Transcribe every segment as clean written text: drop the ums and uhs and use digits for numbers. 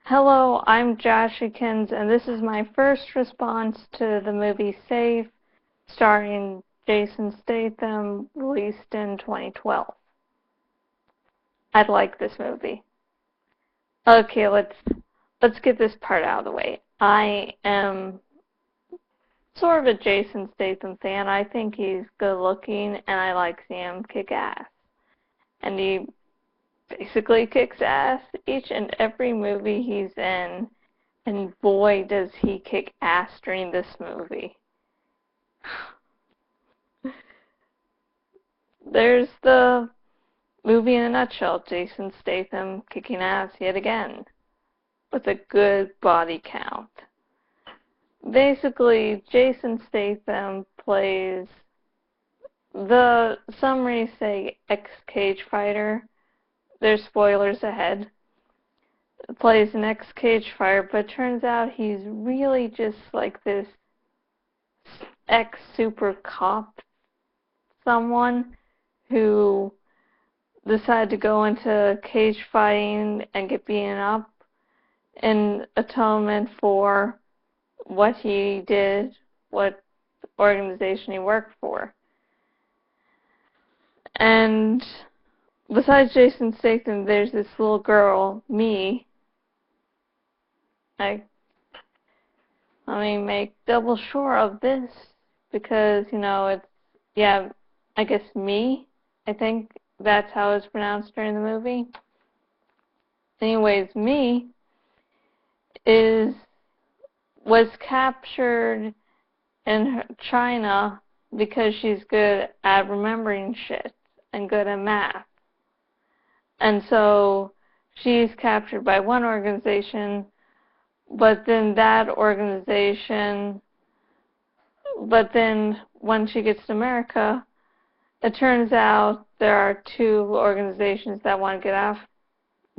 Hello, I'm Jashykins, and this is my first response to the movie Safe, starring Jason Statham, released in 2012. I like this movie. Okay, let's get this part out of the way. I am sort of a Jason Statham fan. I think he's good looking, and I like seeing him kick ass. And he basically kicks ass each and every movie he's in. And boy, does he kick ass during this movie. There's the movie in a nutshell. Jason Statham kicking ass yet again with a good body count. Basically, Jason Statham plays the summaries say ex-cage fighter. There's spoilers ahead. Plays an ex-cage fighter, but turns out he's really just like this ex-super cop someone who decided to go into cage fighting and get beaten up in atonement for what he did, what organization he worked for. And besides Jason Statham, there's this little girl, me. Let me make double sure of this because, it's, yeah, I guess me. I think that's how it's pronounced during the movie. Anyways, me was captured in China because she's good at remembering shit and good at math. And so she's captured by one organization, but then when she gets to America, it turns out there are two organizations that want to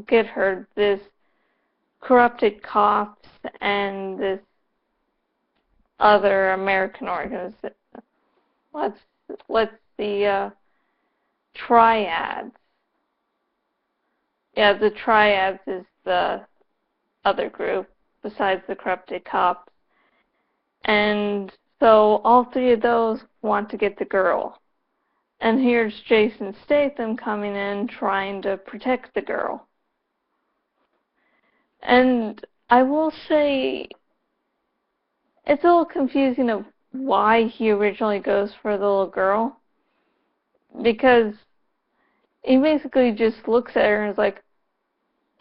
get her, this corrupted cops and this other American organization. What's the triads? Yeah, the triads is the other group besides the corrupted cops. And so all three of those want to get the girl. And here's Jason Statham coming in trying to protect the girl. And I will say it's a little confusing of why he originally goes for the little girl. Because he basically just looks at her and is like,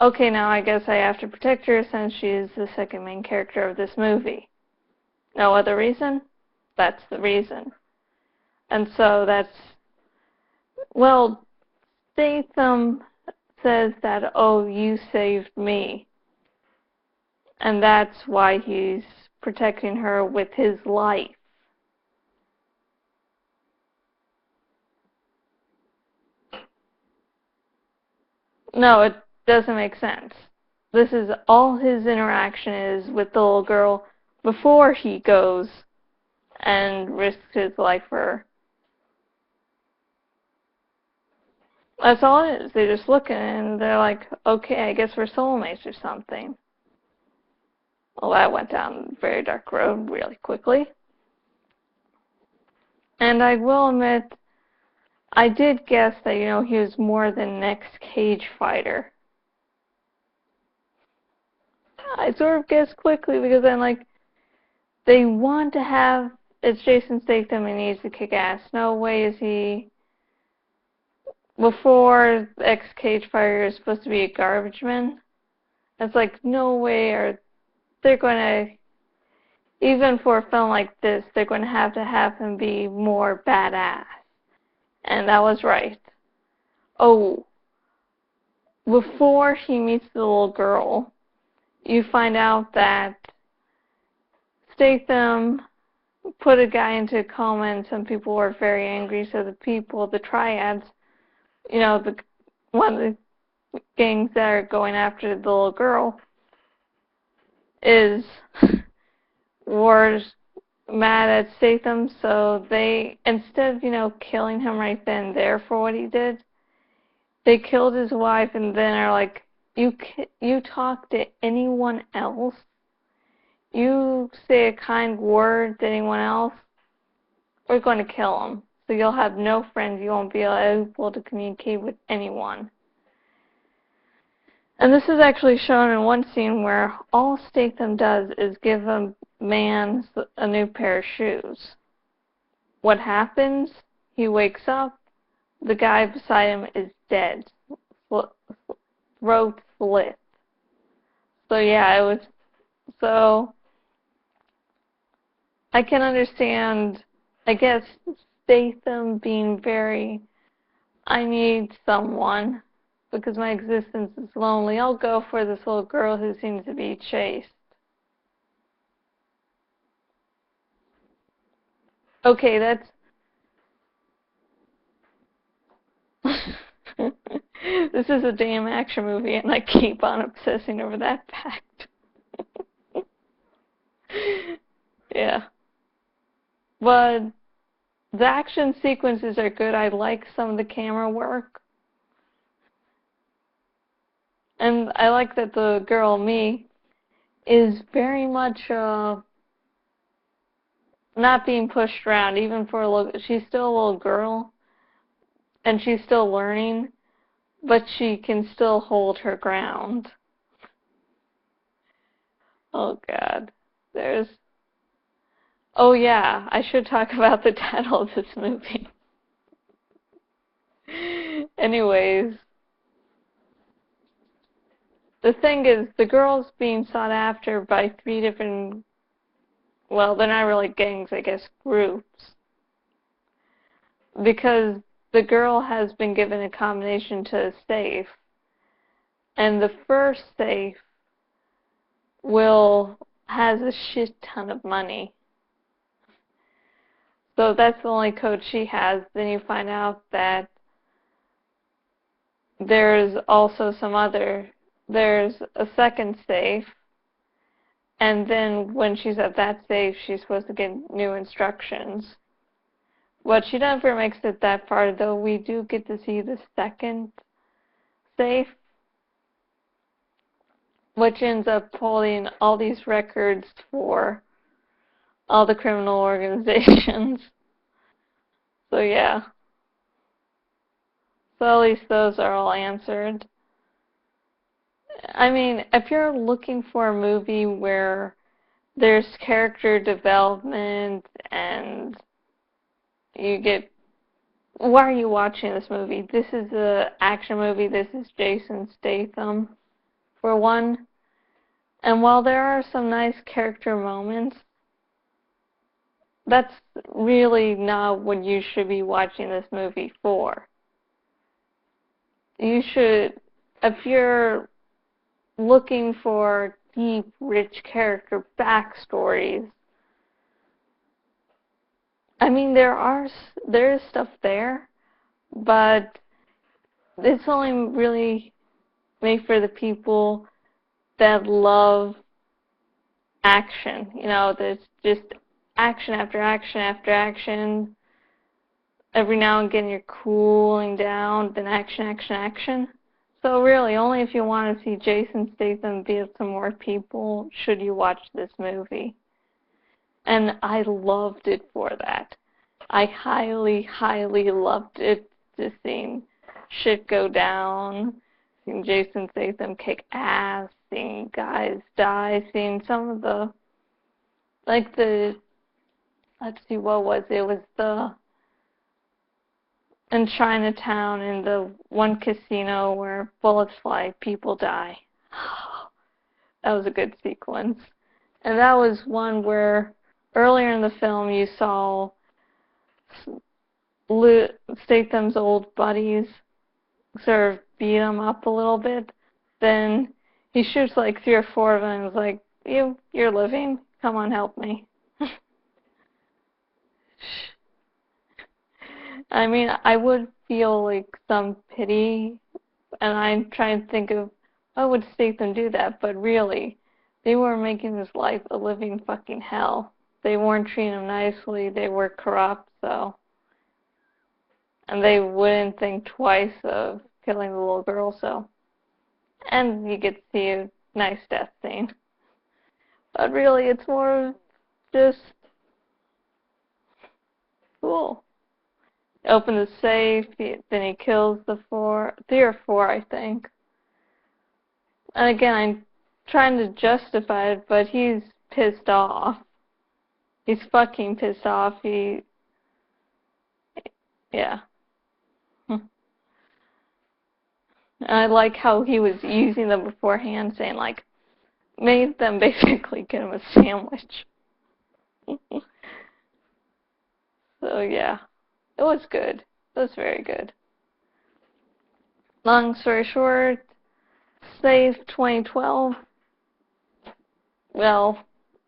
okay, now I guess I have to protect her since she's the second main character of this movie. No other reason? That's the reason. And so Statham says that, oh, you saved me. And that's why he's protecting her with his life. No, it doesn't make sense. This is all his interaction is with the little girl before he goes and risks his life for her. That's all it is. They just look at it and they're like, okay, I guess we're soulmates or something. Well, that went down a very dark road really quickly. And I will admit, I did guess that, he was more than an ex-cage fighter. I sort of guessed quickly because I'm like, they want to have, it's Jason Statham and he needs to kick ass. No way is he, before ex-cage fighter is supposed to be a garbage man. It's like, no way they're going to, even for a film like this, they're going to have him be more badass. And that was right. Oh, before he meets the little girl, you find out that Statham put a guy into a coma and some people were very angry, so the triads, one of the gangs that are going after the little girl were mad at Statham, so they, instead of, killing him right then and there for what he did, they killed his wife and then are like, you talk to anyone else, you say a kind word to anyone else, we're going to kill them. So you'll have no friends. You won't be able to communicate with anyone. And this is actually shown in one scene where all Statham does is give a man a new pair of shoes. What happens? He wakes up, the guy beside him is dead. Throat slit. So yeah, so I can understand, I guess, Statham being very, I need someone because my existence is lonely. I'll go for this little girl who seems to be chaste. Okay, that's... This is a damn action movie, and I keep on obsessing over that fact. Yeah. But the action sequences are good. I like some of the camera work. And I like that the girl, me, is very much not being pushed around, even for a little... She's still a little girl, and she's still learning, but she can still hold her ground. Oh, God. Oh, yeah, I should talk about the title of this movie. Anyways, the thing is, the girl's being sought after by 3 different, well, they're not really gangs, I guess, groups. Because the girl has been given a combination to a safe, and the first safe has a shit ton of money. So that's the only code she has. Then you find out that there's also there's a second safe, and then when she's at that safe, she's supposed to get new instructions. But she never makes it that far, though we do get to see the second safe, which ends up holding all these records for all the criminal organizations. So yeah. So at least those are all answered. I mean, if you're looking for a movie where there's character development and you get... Why are you watching this movie? This is an action movie. This is Jason Statham, for one. And while there are some nice character moments, that's really not what you should be watching this movie for. You should, if you're looking for deep, rich character backstories, I mean, there is stuff there, but it's only really made for the people that love action. You know, there's just action after action after action. Every now and again you're cooling down, then action, action, action. So really, only if you want to see Jason Statham beat some more people should you watch this movie. And I loved it for that. I highly, highly loved it, just seeing shit go down, seeing Jason Statham kick ass, seeing guys die, seeing some of the, let's see, what was it? It was in Chinatown, in the one casino where bullets fly, people die. That was a good sequence. And that was one where earlier in the film you saw Statham's old buddies sort of beat him up a little bit. Then he shoots like 3 or 4 of them and is like, you're living? Come on, help me. I mean, I would feel like some pity, and I'm trying to think of why would Statham do that, but really, they were making his life a living fucking hell. They weren't treating him nicely, they were corrupt, so... And they wouldn't think twice of killing the little girl, so... And you get to see a nice death scene. But really, it's more of just cool. Open the safe, then he kills the three or four, I think. And again, I'm trying to justify it, but he's pissed off. He's fucking pissed off. Yeah. And I like how he was using them beforehand, saying, like, made them basically get him a sandwich. So, yeah. It was good. It was very good. Long story short, Safe 2012. Well,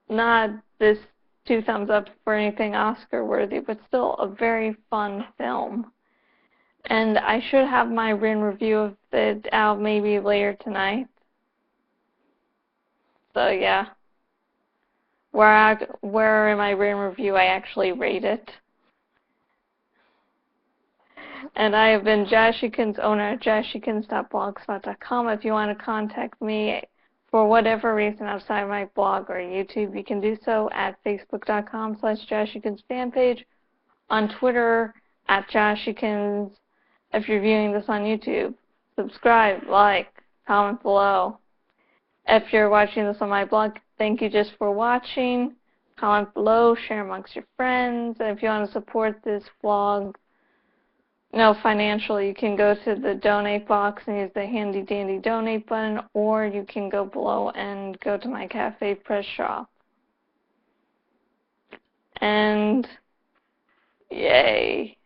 not this 2 thumbs up for anything Oscar worthy, but still a very fun film. And I should have my written review of it out maybe later tonight. So yeah, where in my written review I actually rate it. And I have been Jashykins, owner at jashykins.blogspot.com. If you want to contact me for whatever reason outside of my blog or YouTube, you can do so at facebook.com/jashykins fan page, on Twitter at jashykins. If you're viewing this on YouTube, subscribe, like, comment below. If you're watching this on my blog, thank you just for watching. Comment below, share amongst your friends. And if you want to support this vlog, financially, you can go to the donate box and use the handy dandy donate button, or you can go below and go to my cafe press shop. And yay,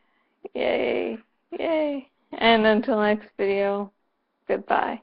yay, yay. And until next video, goodbye.